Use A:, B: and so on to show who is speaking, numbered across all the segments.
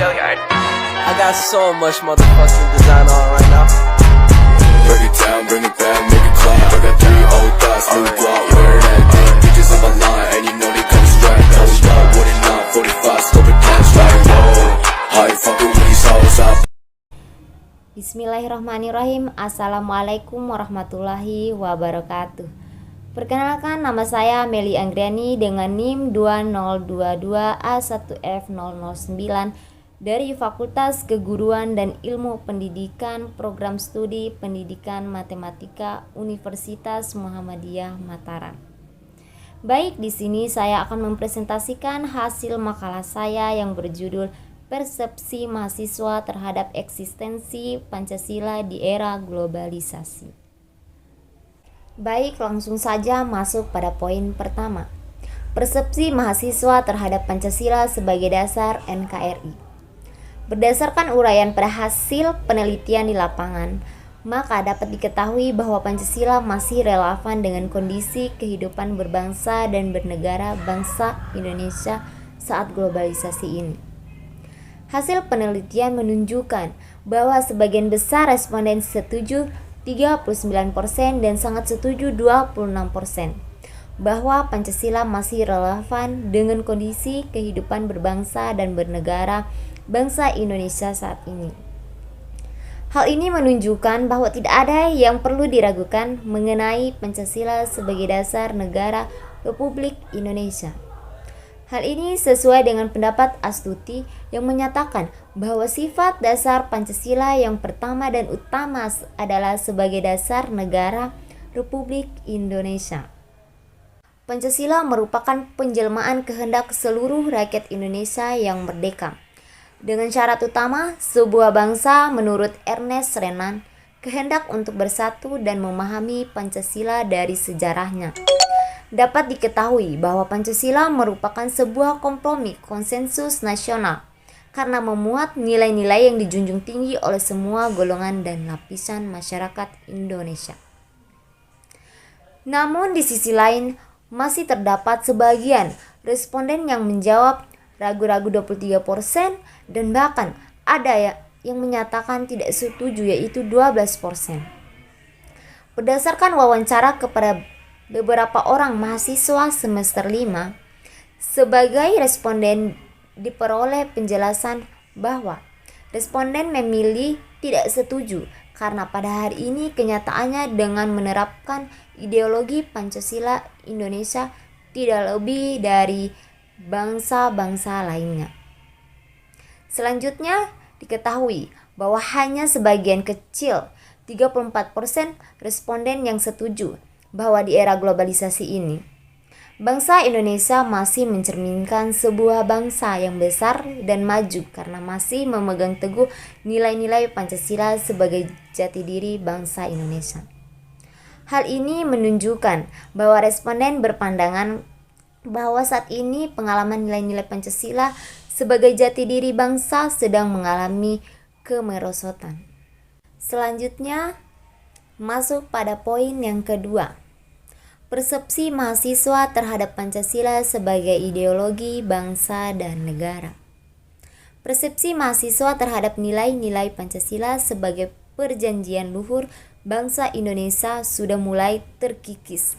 A: I got so much motherfucking design on right now.
B: Break it down, bring it back, make it clap. I got 3 old thoughts, new block, wear that thing. Bitches on my line, and you know they come straight. Hold up, what it not, 45, scope it cash like whoa. How you fucking with these hoes up?
C: Bismillahirrahmanirrahim. Assalamualaikum warahmatullahi wabarakatuh. Perkenalkan, nama saya Meli Anggriani dengan NIM 2022A1F009 dari Fakultas Keguruan dan Ilmu Pendidikan Program Studi Pendidikan Matematika Universitas Muhammadiyah Mataram. Baik, di sini saya akan mempresentasikan hasil makalah saya yang berjudul Persepsi Mahasiswa Terhadap Eksistensi Pancasila di Era Globalisasi. Baik, langsung saja masuk pada poin pertama. Persepsi mahasiswa terhadap Pancasila sebagai dasar NKRI. Berdasarkan uraian pada hasil penelitian di lapangan, maka dapat diketahui bahwa Pancasila masih relevan dengan kondisi kehidupan berbangsa dan bernegara bangsa Indonesia saat globalisasi ini. Hasil penelitian menunjukkan bahwa sebagian besar responden setuju 39% dan sangat setuju 26% bahwa Pancasila masih relevan dengan kondisi kehidupan berbangsa dan bernegara bangsa Indonesia saat ini. Hal ini menunjukkan bahwa tidak ada yang perlu diragukan mengenai Pancasila sebagai dasar negara Republik Indonesia. Hal ini sesuai dengan pendapat Astuti yang menyatakan bahwa sifat dasar Pancasila yang pertama dan utama adalah sebagai dasar negara Republik Indonesia. Pancasila merupakan penjelmaan kehendak seluruh rakyat Indonesia yang merdeka. Dengan syarat utama, sebuah bangsa menurut Ernest Renan, kehendak untuk bersatu dan memahami Pancasila dari sejarahnya. Dapat diketahui bahwa Pancasila merupakan sebuah kompromi konsensus nasional karena memuat nilai-nilai yang dijunjung tinggi oleh semua golongan dan lapisan masyarakat Indonesia. Namun di sisi lain, masih terdapat sebagian responden yang menjawab ragu-ragu 23% dan bahkan ada yang menyatakan tidak setuju yaitu 12%. Berdasarkan wawancara kepada beberapa orang mahasiswa semester 5, sebagai responden diperoleh penjelasan bahwa responden memilih tidak setuju karena pada hari ini kenyataannya dengan menerapkan ideologi Pancasila Indonesia tidak lebih dari bangsa-bangsa lainnya. Selanjutnya diketahui bahwa hanya sebagian kecil 34% responden yang setuju bahwa di era globalisasi ini, bangsa Indonesia masih mencerminkan sebuah bangsa yang besar dan maju karena masih memegang teguh nilai-nilai Pancasila sebagai jati diri bangsa Indonesia. Hal ini menunjukkan bahwa responden berpandangan bahwa saat ini pengalaman nilai-nilai Pancasila sebagai jati diri bangsa sedang mengalami kemerosotan. Selanjutnya, masuk pada poin yang kedua. Persepsi mahasiswa terhadap Pancasila sebagai ideologi bangsa dan negara. Persepsi mahasiswa terhadap nilai-nilai Pancasila sebagai perjanjian luhur bangsa Indonesia sudah mulai terkikis.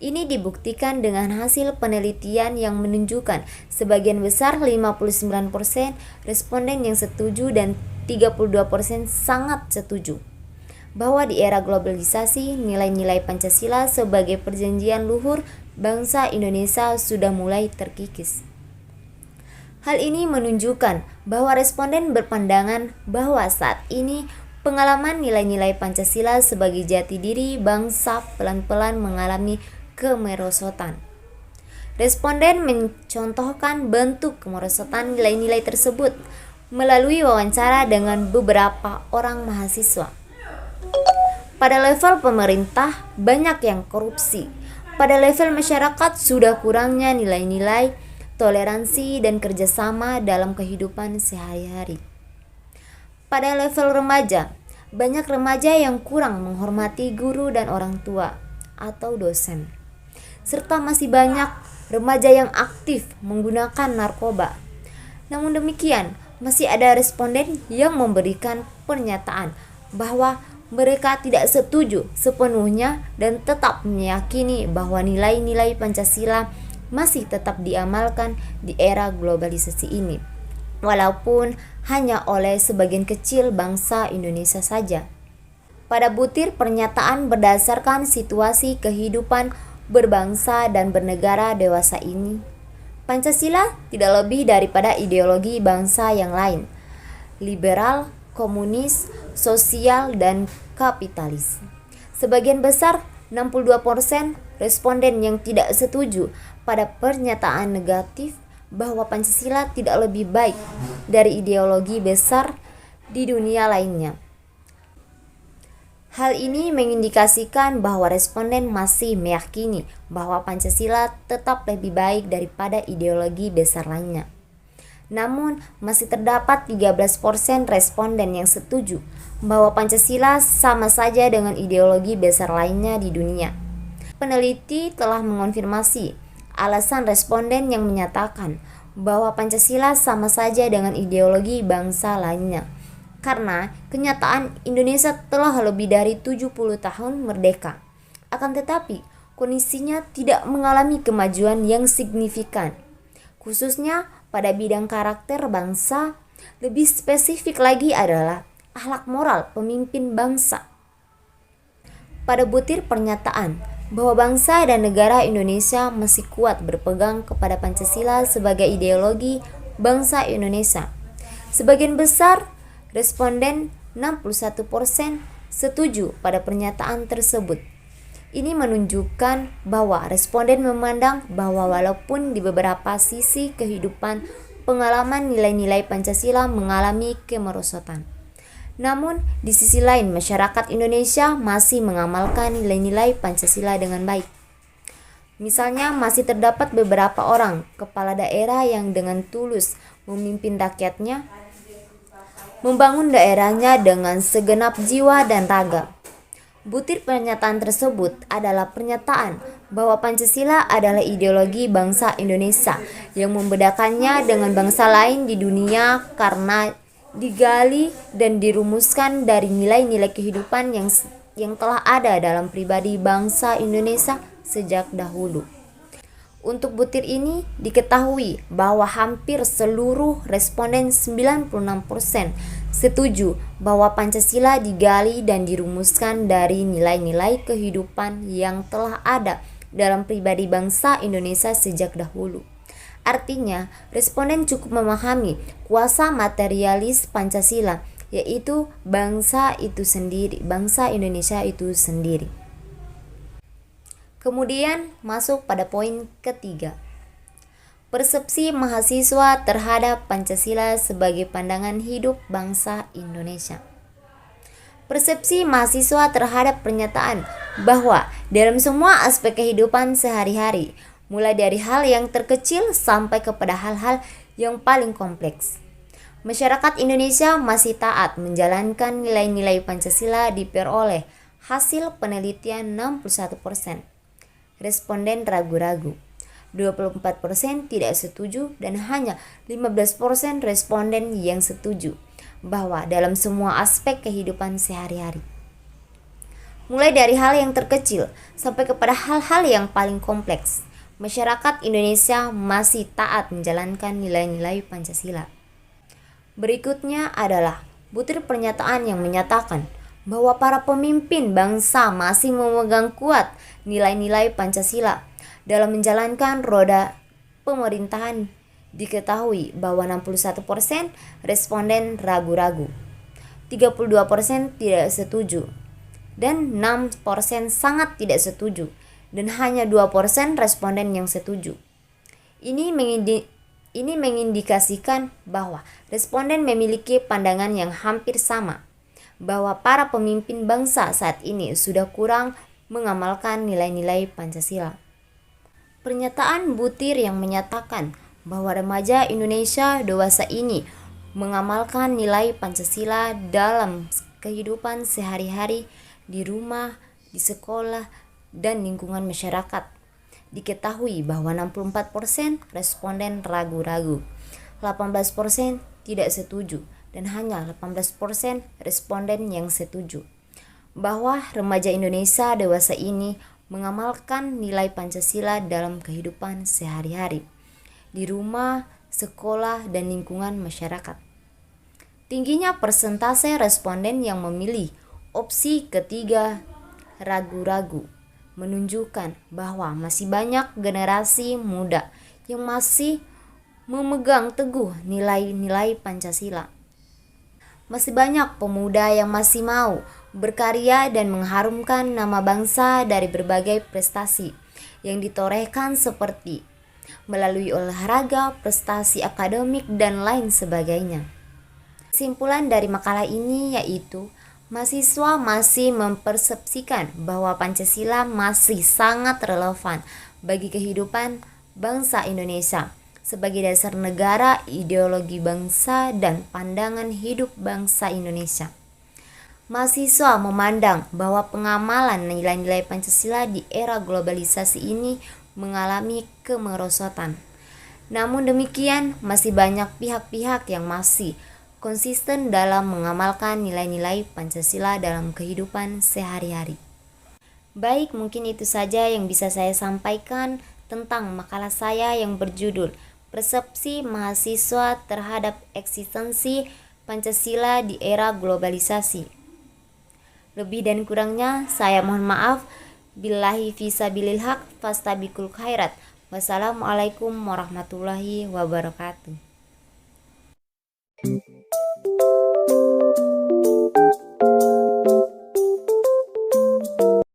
C: Ini dibuktikan dengan hasil penelitian yang menunjukkan sebagian besar 59% responden yang setuju dan 32% sangat setuju bahwa di era globalisasi nilai-nilai Pancasila sebagai perjanjian luhur bangsa Indonesia sudah mulai terkikis. Hal ini menunjukkan bahwa responden berpandangan bahwa saat ini pengalaman nilai-nilai Pancasila sebagai jati diri bangsa pelan-pelan mengalami kemerosotan. Responden mencontohkan bentuk kemerosotan nilai-nilai tersebut melalui wawancara dengan beberapa orang mahasiswa. Pada level pemerintah, banyak yang korupsi. Pada level masyarakat, sudah kurangnya nilai-nilai, toleransi, dan kerjasama dalam kehidupan sehari-hari. Pada level remaja, banyak remaja yang kurang menghormati guru dan orang tua atau dosen. Serta masih banyak remaja yang aktif menggunakan narkoba. Namun demikian, masih ada responden yang memberikan pernyataan bahwa mereka tidak setuju sepenuhnya dan tetap meyakini bahwa nilai-nilai Pancasila masih tetap diamalkan di era globalisasi ini, walaupun hanya oleh sebagian kecil bangsa Indonesia saja. Pada butir pernyataan berdasarkan situasi kehidupan berbangsa dan bernegara dewasa ini, Pancasila tidak lebih daripada ideologi bangsa yang lain, liberal, komunis, sosial, dan kapitalis. Sebagian besar, 62% responden yang tidak setuju pada pernyataan negatif bahwa Pancasila tidak lebih baik dari ideologi besar di dunia lainnya. Hal ini mengindikasikan bahwa responden masih meyakini bahwa Pancasila tetap lebih baik daripada ideologi besar lainnya. Namun, masih terdapat 13% responden yang setuju bahwa Pancasila sama saja dengan ideologi besar lainnya di dunia. Peneliti telah mengonfirmasi alasan responden yang menyatakan bahwa Pancasila sama saja dengan ideologi bangsa lainnya. Karena kenyataan Indonesia telah lebih dari 70 tahun merdeka. Akan tetapi, kondisinya tidak mengalami kemajuan yang signifikan, khususnya pada bidang karakter bangsa. Lebih spesifik lagi adalah akhlak moral pemimpin bangsa. Pada butir pernyataan bahwa bangsa dan negara Indonesia masih kuat berpegang kepada Pancasila sebagai ideologi bangsa Indonesia, sebagian besar responden 61% setuju pada pernyataan tersebut. Ini menunjukkan bahwa responden memandang bahwa walaupun di beberapa sisi kehidupan pengalaman nilai-nilai Pancasila mengalami kemerosotan, namun di sisi lain masyarakat Indonesia masih mengamalkan nilai-nilai Pancasila dengan baik. Misalnya masih terdapat beberapa orang kepala daerah yang dengan tulus memimpin rakyatnya, membangun daerahnya dengan segenap jiwa dan raga. Butir pernyataan tersebut adalah pernyataan bahwa Pancasila adalah ideologi bangsa Indonesia yang membedakannya dengan bangsa lain di dunia karena digali dan dirumuskan dari nilai-nilai kehidupan yang telah ada dalam pribadi bangsa Indonesia sejak dahulu. Untuk butir ini diketahui bahwa hampir seluruh responden 96% setuju bahwa Pancasila digali dan dirumuskan dari nilai-nilai kehidupan yang telah ada dalam pribadi bangsa Indonesia sejak dahulu. Artinya, responden cukup memahami kuasa materialis Pancasila, yaitu bangsa Indonesia itu sendiri. Kemudian masuk pada poin ketiga. Persepsi mahasiswa terhadap Pancasila sebagai pandangan hidup bangsa Indonesia. Persepsi mahasiswa terhadap pernyataan bahwa dalam semua aspek kehidupan sehari-hari, mulai dari hal yang terkecil sampai kepada hal-hal yang paling kompleks, masyarakat Indonesia masih taat menjalankan nilai-nilai Pancasila diperoleh hasil penelitian 61%. Responden ragu-ragu, 24% tidak setuju, dan hanya 15% responden yang setuju bahwa dalam semua aspek kehidupan sehari-hari, mulai dari hal yang terkecil sampai kepada hal-hal yang paling kompleks, masyarakat Indonesia masih taat menjalankan nilai-nilai Pancasila. Berikutnya adalah butir pernyataan yang menyatakan bahwa para pemimpin bangsa masih memegang kuat nilai-nilai Pancasila dalam menjalankan roda pemerintahan. Diketahui bahwa 61% responden ragu-ragu, 32% tidak setuju, dan 6% sangat tidak setuju, dan hanya 2% responden yang setuju. Ini mengindikasikan bahwa responden memiliki pandangan yang hampir sama, bahwa para pemimpin bangsa saat ini sudah kurang mengamalkan nilai-nilai Pancasila. Pernyataan butir yang menyatakan bahwa remaja Indonesia dewasa ini mengamalkan nilai Pancasila dalam kehidupan sehari-hari di rumah, di sekolah, dan lingkungan masyarakat. Diketahui bahwa 64% responden ragu-ragu, 18% tidak setuju dan hanya 18% responden yang setuju bahwa remaja Indonesia dewasa ini mengamalkan nilai Pancasila dalam kehidupan sehari-hari, di rumah, sekolah, dan lingkungan masyarakat. Tingginya persentase responden yang memilih opsi ketiga ragu-ragu menunjukkan bahwa masih banyak generasi muda yang masih memegang teguh nilai-nilai Pancasila. Masih banyak pemuda yang masih mau berkarya dan mengharumkan nama bangsa dari berbagai prestasi yang ditorehkan seperti melalui olahraga, prestasi akademik, dan lain sebagainya. Kesimpulan dari makalah ini yaitu mahasiswa masih mempersepsikan bahwa Pancasila masih sangat relevan bagi kehidupan bangsa Indonesia sebagai dasar negara, ideologi bangsa, dan pandangan hidup bangsa Indonesia. Mahasiswa memandang bahwa pengamalan nilai-nilai Pancasila di era globalisasi ini mengalami kemerosotan. Namun demikian, masih banyak pihak-pihak yang masih konsisten dalam mengamalkan nilai-nilai Pancasila dalam kehidupan sehari-hari. Baik, mungkin itu saja yang bisa saya sampaikan tentang makalah saya yang berjudul Persepsi Mahasiswa Terhadap Eksistensi Pancasila di Era Globalisasi. Lebih dan kurangnya saya mohon maaf. Billahi fisabilil haq fastabiqul khairat. Wassalamualaikum warahmatullahi wabarakatuh.